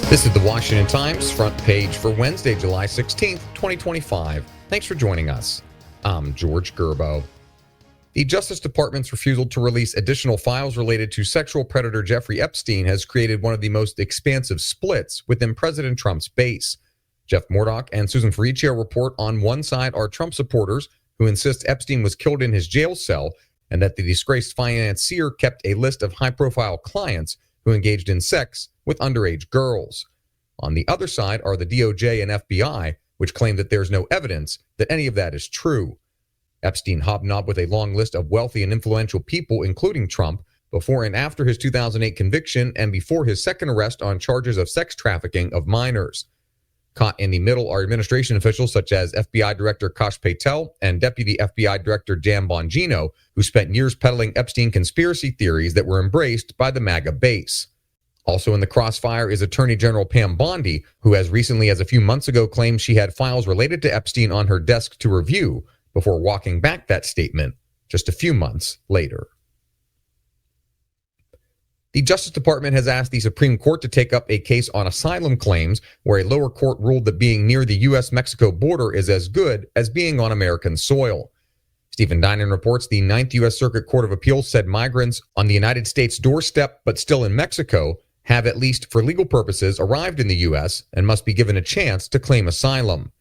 This is the Washington Times front page for Wednesday, July 16th, 2025. Thanks for joining us. I'm George Gerbo. The Justice Department's refusal to release additional files related to sexual predator Jeffrey Epstein has created one of the most expansive splits within President Trump's base. Jeff Murdoch and Susan Ferricchio report on one side are Trump supporters who insist Epstein was killed in his jail cell and that the disgraced financier kept a list of high-profile clients who engaged in sex with underage girls. On the other side are the DOJ and FBI, which claim that there's no evidence that any of that is true. Epstein hobnobbed with a long list of wealthy and influential people, including Trump, before and after his 2008 conviction and before his second arrest on charges of sex trafficking of minors. Caught in the middle are administration officials such as FBI Director Kash Patel and Deputy FBI Director Dan Bongino, who spent years peddling Epstein conspiracy theories that were embraced by the MAGA base. Also in the crossfire is Attorney General Pam Bondi, who as recently as a few months ago claimed she had files related to Epstein on her desk to review, before walking back that statement just a few months later. The Justice Department has asked the Supreme Court to take up a case on asylum claims where a lower court ruled that being near the U.S.-Mexico border is as good as being on American soil. Stephen Dinan reports the 9th U.S. Circuit Court of Appeals said migrants on the United States doorstep but still in Mexico have, at least for legal purposes, arrived in the U.S. and must be given a chance to claim asylum.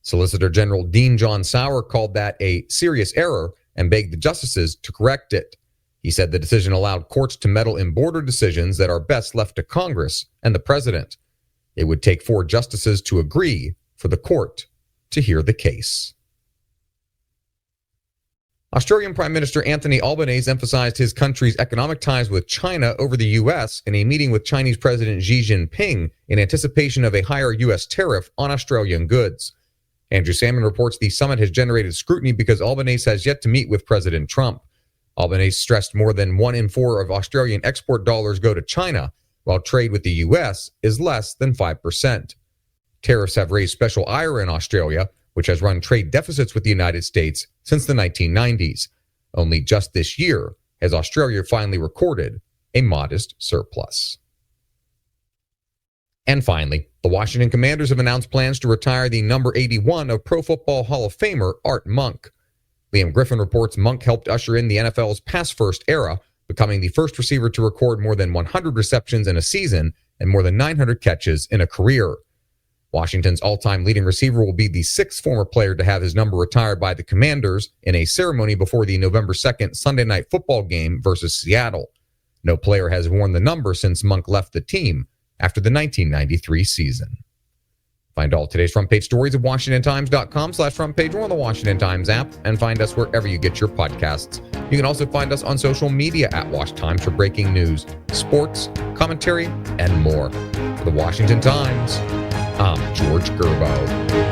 Solicitor General Dean John Sauer called that a serious error and begged the justices to correct it. He said the decision allowed courts to meddle in border decisions that are best left to Congress and the president. It would take 4 justices to agree for the court to hear the case. Australian Prime Minister Anthony Albanese emphasized his country's economic ties with China over the U.S. in a meeting with Chinese President Xi Jinping in anticipation of a higher U.S. tariff on Australian goods. Andrew Salmon reports the summit has generated scrutiny because Albanese has yet to meet with President Trump. Albanese stressed more than 1 in 4 of Australian export dollars go to China, while trade with the U.S. is less than 5%. Tariffs have raised special ire in Australia, which has run trade deficits with the United States since the 1990s. Only just this year has Australia finally recorded a modest surplus. And finally, the Washington Commanders have announced plans to retire the number 81 of Pro Football Hall of Famer Art Monk. Liam Griffin reports Monk helped usher in the NFL's pass-first era, becoming the first receiver to record more than 100 receptions in a season and more than 900 catches in a career. Washington's all-time leading receiver will be the 6th former player to have his number retired by the Commanders in a ceremony before the November 2nd Sunday Night Football game versus Seattle. No player has worn the number since Monk left the team after the 1993 season. Find all today's front page stories at WashingtonTimes.com/front page or on the Washington Times app, and find us wherever you get your podcasts. You can also find us on social media at Wash Times for breaking news, sports, commentary, and more. For the Washington Times, I'm George Gerbo.